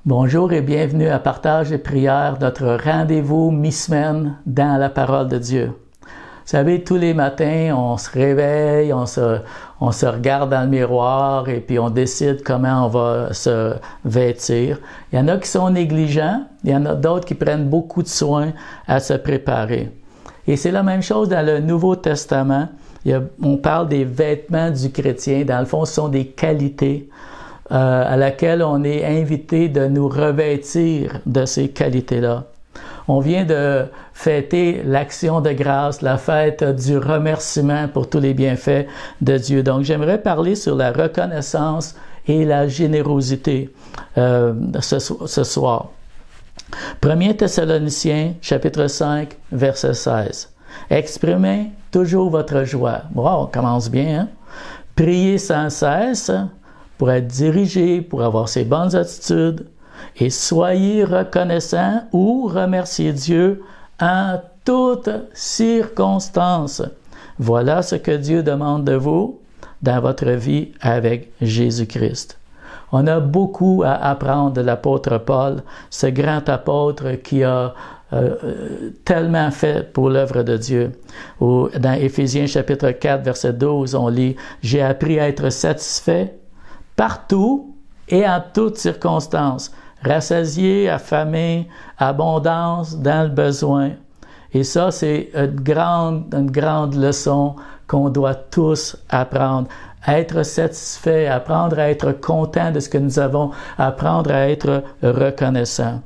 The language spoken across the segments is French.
Bonjour et bienvenue à Partage et Prière, notre rendez-vous mi-semaine dans la parole de Dieu. Vous savez, tous les matins, on se réveille, on se regarde dans le miroir et puis on décide comment on va se vêtir. Il y en a qui sont négligents, il y en a d'autres qui prennent beaucoup de soin à se préparer. Et c'est la même chose dans le Nouveau Testament. On parle des vêtements du chrétien. Dans le fond, ce sont des qualités à laquelle on est invité de nous revêtir de ces qualités-là. On vient de fêter l'action de grâce, la fête du remerciement pour tous les bienfaits de Dieu. Donc, j'aimerais parler sur la reconnaissance et la générosité ce soir. 1 Thessaloniciens, chapitre 5, verset 16. Exprimez toujours votre joie. Wow, on commence bien, hein? Priez sans cesse pour être dirigé, pour avoir ses bonnes attitudes, et soyez reconnaissants ou remerciez Dieu en toutes circonstances. Voilà ce que Dieu demande de vous dans votre vie avec Jésus-Christ. On a beaucoup à apprendre de l'apôtre Paul, ce grand apôtre qui a tellement fait pour l'œuvre de Dieu. Dans Éphésiens chapitre 4, verset 12, on lit « J'ai appris à être satisfait partout et en toutes circonstances, rassasié, affamé, abondance dans le besoin. » Et ça, c'est une grande leçon qu'on doit tous apprendre. Être satisfait, apprendre à être content de ce que nous avons, apprendre à être reconnaissant.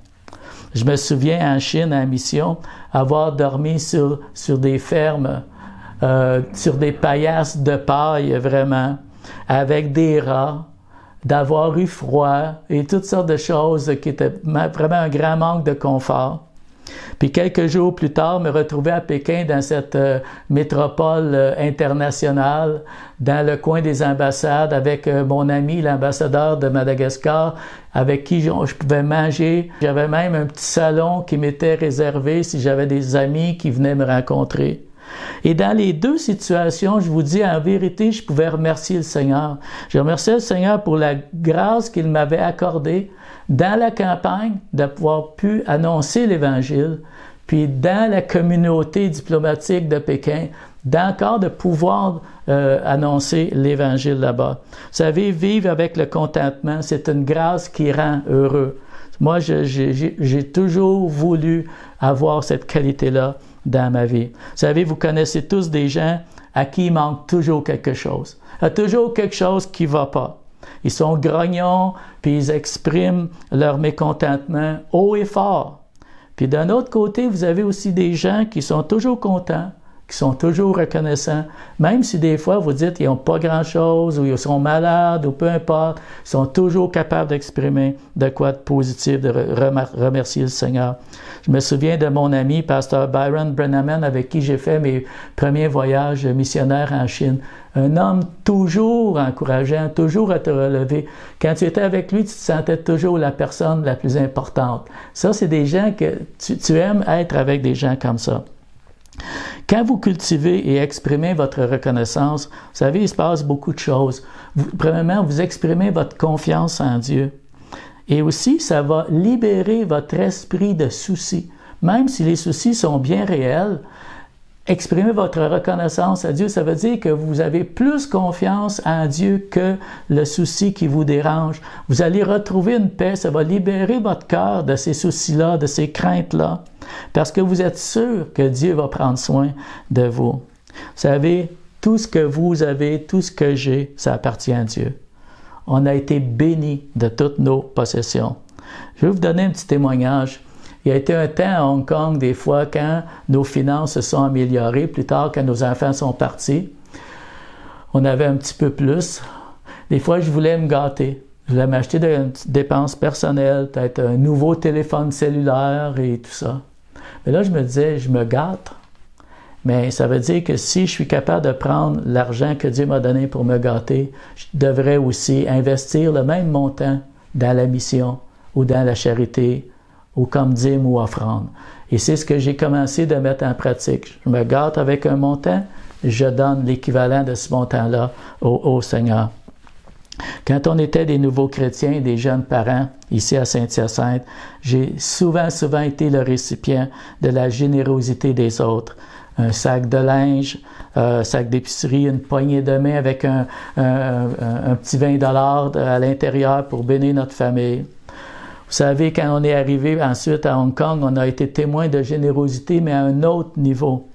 Je me souviens en Chine, en mission, avoir dormi sur des fermes, sur des paillasses de paille vraiment, avec des rats, d'avoir eu froid et toutes sortes de choses qui étaient vraiment un grand manque de confort. Puis quelques jours plus tard, me retrouver à Pékin dans cette métropole internationale, dans le coin des ambassades, avec mon ami, l'ambassadeur de Madagascar, avec qui je pouvais manger. J'avais même un petit salon qui m'était réservé si j'avais des amis qui venaient me rencontrer. Et dans les deux situations, je vous dis en vérité, je pouvais remercier le Seigneur. Je remerciais le Seigneur pour la grâce qu'il m'avait accordée dans la campagne de pouvoir pu annoncer l'Évangile, puis dans la communauté diplomatique de Pékin, d'encore de pouvoir annoncer l'Évangile là-bas. Vous savez, vivre avec le contentement, c'est une grâce qui rend heureux. Moi, j'ai toujours voulu avoir cette qualité-là dans ma vie. Vous savez, vous connaissez tous des gens à qui il manque toujours quelque chose. Il y a toujours quelque chose qui ne va pas. Ils sont grognons, puis ils expriment leur mécontentement haut et fort. Puis d'un autre côté, vous avez aussi des gens qui sont toujours contents, qui sont toujours reconnaissants, même si des fois vous dites qu'ils n'ont pas grand-chose, ou ils sont malades, ou peu importe, ils sont toujours capables d'exprimer de quoi de positif, de remercier le Seigneur. Je me souviens de mon ami, pasteur Byron Brennaman, avec qui j'ai fait mes premiers voyages missionnaires en Chine. Un homme toujours encourageant, toujours à te relever. Quand tu étais avec lui, tu te sentais toujours la personne la plus importante. Ça, c'est des gens que tu aimes être avec des gens comme ça. Quand vous cultivez et exprimez votre reconnaissance, vous savez, il se passe beaucoup de choses. Premièrement, vous exprimez votre confiance en Dieu. Et aussi, ça va libérer votre esprit de soucis. Même si les soucis sont bien réels, exprimer votre reconnaissance à Dieu, ça veut dire que vous avez plus confiance en Dieu que le souci qui vous dérange. Vous allez retrouver une paix, ça va libérer votre cœur de ces soucis-là, de ces craintes-là, parce que vous êtes sûr que Dieu va prendre soin de vous. Vous savez, tout ce que vous avez, tout ce que j'ai, ça appartient à Dieu. On a été bénis de toutes nos possessions. Je vais vous donner un petit témoignage. Il y a été un temps à Hong Kong, des fois, quand nos finances se sont améliorées, plus tard, quand nos enfants sont partis, on avait un petit peu plus. Des fois, je voulais me gâter. Je voulais m'acheter des dépenses personnelles, peut-être un nouveau téléphone cellulaire et tout ça. Mais là, je me disais, je me gâte. Mais ça veut dire que si je suis capable de prendre l'argent que Dieu m'a donné pour me gâter, je devrais aussi investir le même montant dans la mission ou dans la charité ou comme dîme ou offrande. Et c'est ce que j'ai commencé de mettre en pratique. Je me gâte avec un montant, je donne l'équivalent de ce montant-là au Seigneur. Quand on était des nouveaux chrétiens, des jeunes parents, ici à Saint-Hyacinthe, j'ai souvent été le récipient de la générosité des autres. Un sac de linge, un sac d'épicerie, une poignée de main avec un petit 20$ à l'intérieur pour bénir notre famille. Vous savez, quand on est arrivé ensuite à Hong Kong, on a été témoin de générosité, mais à un autre niveau.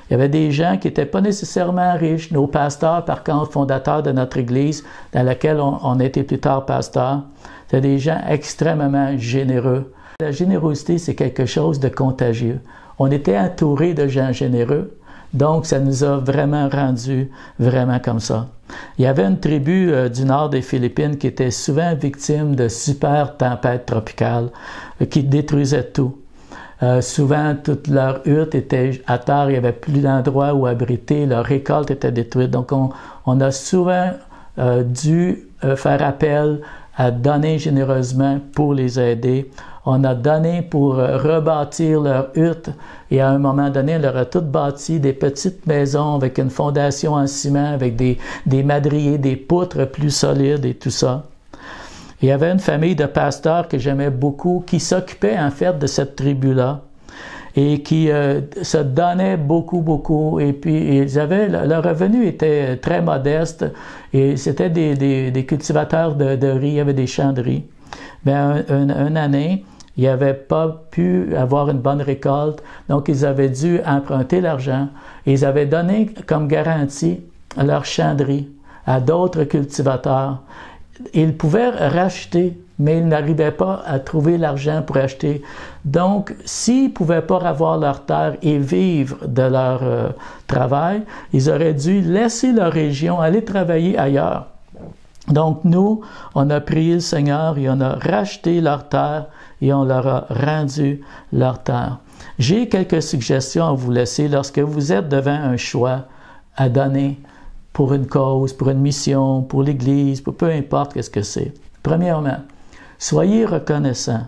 Il y avait des gens qui n'étaient pas nécessairement riches. Nos pasteurs, par contre, fondateurs de notre Église, dans laquelle on était plus tard pasteurs, c'était des gens extrêmement généreux. La générosité, c'est quelque chose de contagieux. On était entourés de gens généreux, donc ça nous a vraiment rendus vraiment comme ça. Il y avait une tribu du nord des Philippines qui était souvent victime de super tempêtes tropicales qui détruisaient tout. Souvent, toute leur hutte était à terre, il n'y avait plus d'endroit où abriter, leur récolte était détruite. Donc, on a souvent dû faire appel à donner généreusement pour les aider. On a donné pour rebâtir leur hutte et à un moment donné, on leur a toutes bâti des petites maisons avec une fondation en ciment, avec des madriers, des poutres plus solides et tout ça. Il y avait une famille de pasteurs que j'aimais beaucoup qui s'occupait en fait de cette tribu-là et qui se donnait beaucoup. Et puis, ils avaient, leur revenu était très modeste et c'était des cultivateurs de riz, il y avait des champs de riz. Mais une année, ils n'avaient pas pu avoir une bonne récolte, donc ils avaient dû emprunter l'argent et ils avaient donné comme garantie leur champ de riz à d'autres cultivateurs. Ils pouvaient racheter, mais ils n'arrivaient pas à trouver l'argent pour acheter. Donc, s'ils ne pouvaient pas avoir leur terre et vivre de leur travail, ils auraient dû laisser leur région, aller travailler ailleurs. Donc, nous, on a prié le Seigneur et on a racheté leur terre et on leur a rendu leur terre. J'ai quelques suggestions à vous laisser lorsque vous êtes devant un choix à donner pour une cause, pour une mission, pour l'Église, pour peu importe qu'est-ce que c'est. Premièrement, soyez reconnaissants.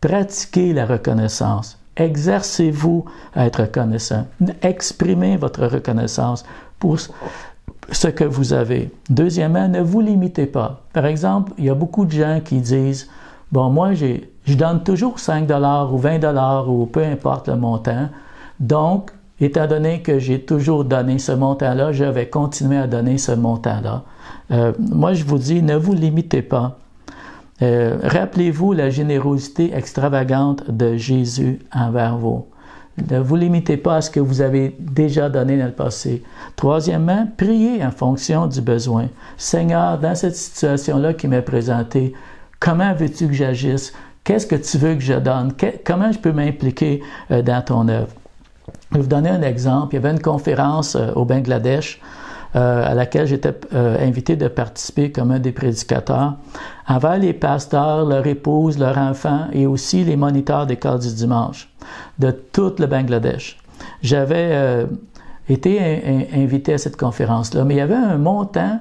Pratiquez la reconnaissance. Exercez-vous à être reconnaissant. Exprimez votre reconnaissance pour ce que vous avez. Deuxièmement, ne vous limitez pas. Par exemple, il y a beaucoup de gens qui disent « Bon, moi, je donne toujours 5$ ou 20$ ou peu importe le montant. Donc, étant donné que j'ai toujours donné ce montant-là, je vais continuer à donner ce montant-là. » Moi, je vous dis, ne vous limitez pas. Rappelez-vous la générosité extravagante de Jésus envers vous. Ne vous limitez pas à ce que vous avez déjà donné dans le passé. Troisièmement, priez en fonction du besoin. Seigneur, dans cette situation-là qui m'est présentée, comment veux-tu que j'agisse? Qu'est-ce que tu veux que je donne? Comment je peux m'impliquer dans ton œuvre? Je vais vous donner un exemple. Il y avait une conférence au Bangladesh à laquelle j'étais invité de participer comme un des prédicateurs, envers les pasteurs, leurs épouses, leurs enfants et aussi les moniteurs d'école du dimanche de tout le Bangladesh. J'avais été invité à cette conférence-là, mais il y avait un montant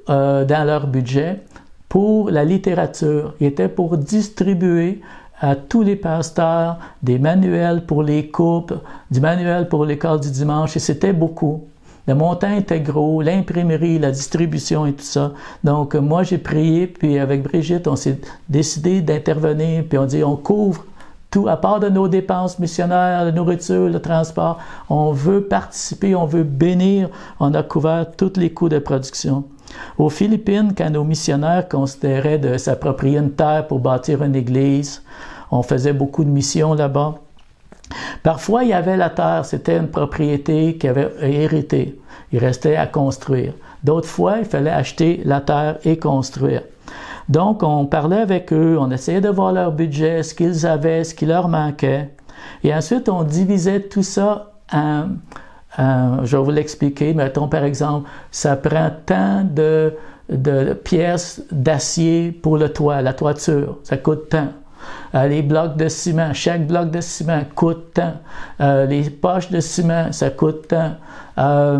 dans leur budget pour la littérature. Il était pour distribuer à tous les pasteurs des manuels pour les couples, du manuel pour l'école du dimanche, et c'était beaucoup. Le montant était gros, l'imprimerie, la distribution et tout ça. Donc, moi, j'ai prié, puis avec Brigitte, on s'est décidé d'intervenir, puis on dit, on couvre tout, à part de nos dépenses missionnaires, la nourriture, le transport, on veut participer, on veut bénir, on a couvert tous les coûts de production. Aux Philippines, quand nos missionnaires considéraient de s'approprier une terre pour bâtir une église, on faisait beaucoup de missions là-bas. Parfois, il y avait la terre, c'était une propriété qui avait hérité. Il restait à construire. D'autres fois, il fallait acheter la terre et construire. Donc, on parlait avec eux, on essayait de voir leur budget, ce qu'ils avaient, ce qui leur manquait. Et ensuite, on divisait tout ça je vais vous l'expliquer. Mettons, par exemple, ça prend tant de pièces d'acier pour le toit, la toiture, ça coûte tant. Les blocs de ciment, chaque bloc de ciment coûte tant. Les poches de ciment, ça coûte tant.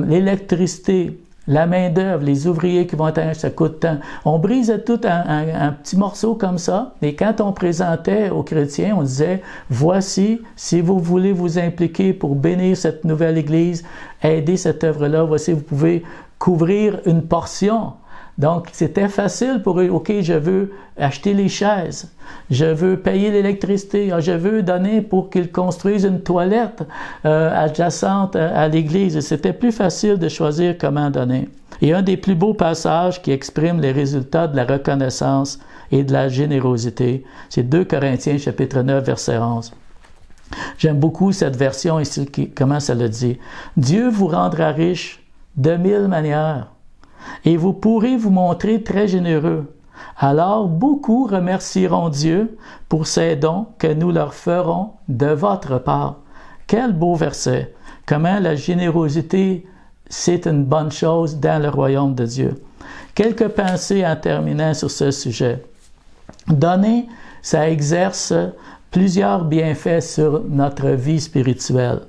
L'électricité, la main-d'œuvre, les ouvriers qui vont être, ça coûte tant. On brisait tout en petits morceaux comme ça. Et quand on présentait aux chrétiens, on disait, voici, si vous voulez vous impliquer pour bénir cette nouvelle église, aider cette œuvre-là, voici, vous pouvez couvrir une portion Donc, c'était facile pour eux. OK, je veux acheter les chaises. Je veux payer l'électricité. Je veux donner pour qu'ils construisent une toilette adjacente à l'église. C'était plus facile de choisir comment donner. Et un des plus beaux passages qui exprime les résultats de la reconnaissance et de la générosité, c'est 2 Corinthiens chapitre 9, verset 11. J'aime beaucoup cette version ici, comment ça le dit. « Dieu vous rendra riche de 1000 manières, et vous pourrez vous montrer très généreux. Alors beaucoup remercieront Dieu pour ces dons que nous leur ferons de votre part. » Quel beau verset! Comment la générosité, c'est une bonne chose dans le royaume de Dieu. Quelques pensées en terminant sur ce sujet. Donner, ça exerce plusieurs bienfaits sur notre vie spirituelle.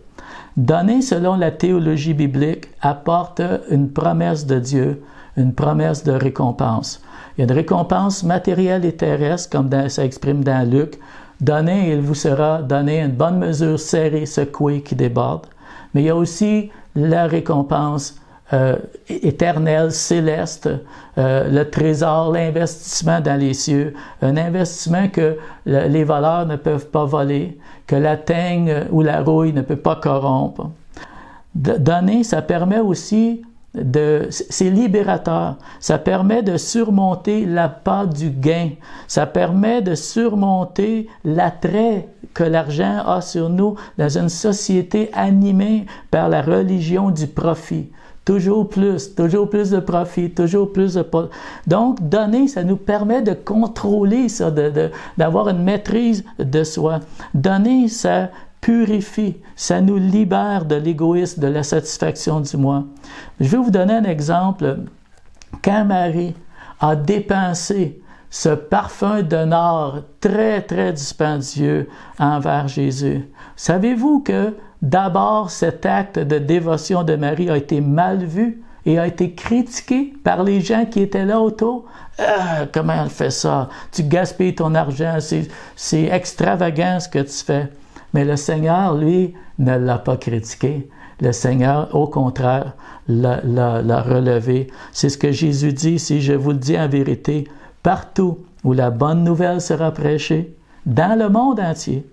Donner selon la théologie biblique apporte une promesse de Dieu, une promesse de récompense. Il y a une récompense matérielle et terrestre, comme ça exprime dans Luc. Donnez et il vous sera donné une bonne mesure serrée, secouée, qui déborde. Mais il y a aussi la récompense éternelle, céleste, le trésor, l'investissement dans les cieux, un investissement que les voleurs ne peuvent pas voler, que la teigne ou la rouille ne peut pas corrompre. Donner, ça permet aussi c'est libérateur. Ça permet de surmonter l'appât du gain. Ça permet de surmonter l'attrait que l'argent a sur nous dans une société animée par la religion du profit. Toujours plus de profit, toujours plus de... Donc, donner, ça nous permet de contrôler ça, d'avoir une maîtrise de soi. Donner, ça purifie, ça nous libère de l'égoïsme, de la satisfaction du moi. Je vais vous donner un exemple. Quand Marie a dépensé ce parfum d'honneur très, très dispendieux envers Jésus, savez-vous que d'abord cet acte de dévotion de Marie a été mal vu et a été critiqué par les gens qui étaient là autour? Comment elle fait ça? Tu gaspilles ton argent, c'est extravagant ce que tu fais. Mais le Seigneur, lui, ne l'a pas critiqué. Le Seigneur, au contraire, l'a relevé. C'est ce que Jésus dit, si je vous le dis en vérité, partout où la bonne nouvelle sera prêchée, dans le monde entier,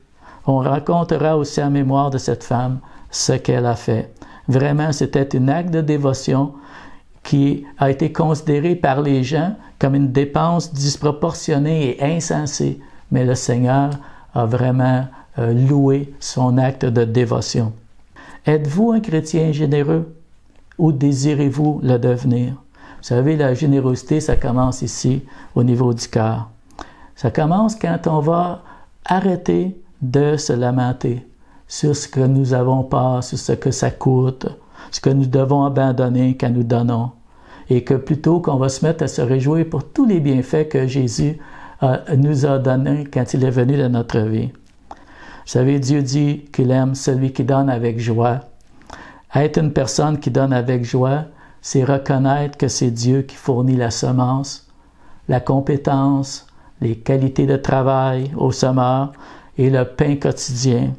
on racontera aussi en mémoire de cette femme ce qu'elle a fait. Vraiment, c'était un acte de dévotion qui a été considéré par les gens comme une dépense disproportionnée et insensée. Mais le Seigneur a vraiment loué son acte de dévotion. Êtes-vous un chrétien généreux ou désirez-vous le devenir? Vous savez, la générosité, ça commence ici, au niveau du cœur. Ça commence quand on va arrêter de se lamenter sur ce que nous avons pas, sur ce que ça coûte, ce que nous devons abandonner quand nous donnons. Et que plutôt qu'on va se mettre à se réjouir pour tous les bienfaits que Jésus nous a donnés quand il est venu dans notre vie. Vous savez, Dieu dit qu'il aime celui qui donne avec joie. Être une personne qui donne avec joie, c'est reconnaître que c'est Dieu qui fournit la semence, la compétence, les qualités de travail au semeur et le pain quotidien,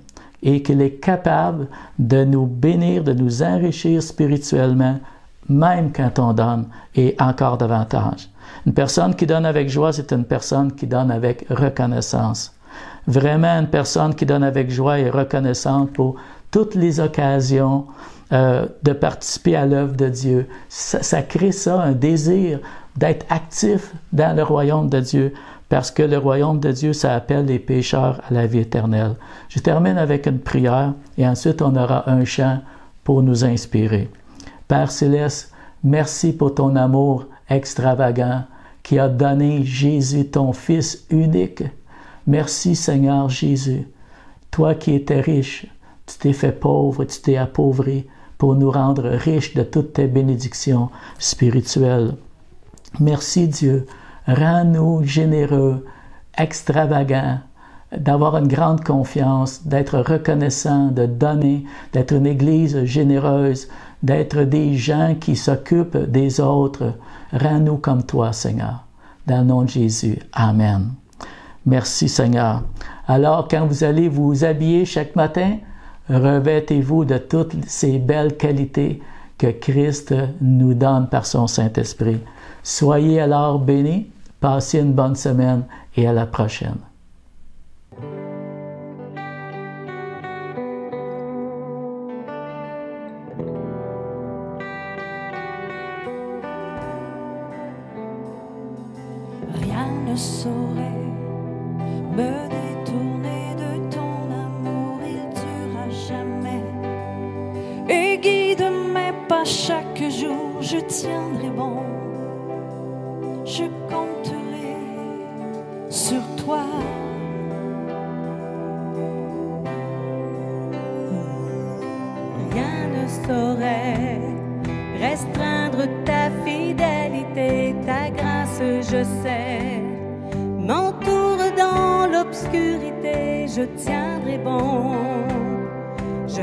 et qu'il est capable de nous bénir, de nous enrichir spirituellement, même quand on donne, et encore davantage. Une personne qui donne avec joie, c'est une personne qui donne avec reconnaissance. Vraiment, une personne qui donne avec joie et reconnaissante pour toutes les occasions de participer à l'œuvre de Dieu. Ça crée ça, un désir d'être actif dans le royaume de Dieu, parce que le royaume de Dieu, ça appelle les pécheurs à la vie éternelle. Je termine avec une prière et ensuite on aura un chant pour nous inspirer. Père Céleste, merci pour ton amour extravagant qui a donné Jésus, ton Fils unique. Merci Seigneur Jésus, toi qui étais riche, tu t'es fait pauvre, tu t'es appauvri pour nous rendre riches de toutes tes bénédictions spirituelles. Merci Dieu, rends-nous généreux, extravagants, d'avoir une grande confiance, d'être reconnaissant, de donner, d'être une Église généreuse, d'être des gens qui s'occupent des autres. Rends-nous comme toi, Seigneur. Dans le nom de Jésus. Amen. Merci, Seigneur. Alors, quand vous allez vous habiller chaque matin, revêtez-vous de toutes ces belles qualités que Christ nous donne par son Saint-Esprit. Soyez alors bénis, passez une bonne semaine et à la prochaine. Rien ne saurait me détourner de ton amour, il durera jamais. Et guide mes pas chaque jour, je tiendrai bon, je compterai sur toi. Rien ne saurait restreindre ta fidélité, ta grâce, je sais, m'entoure dans l'obscurité, je tiendrai bon, je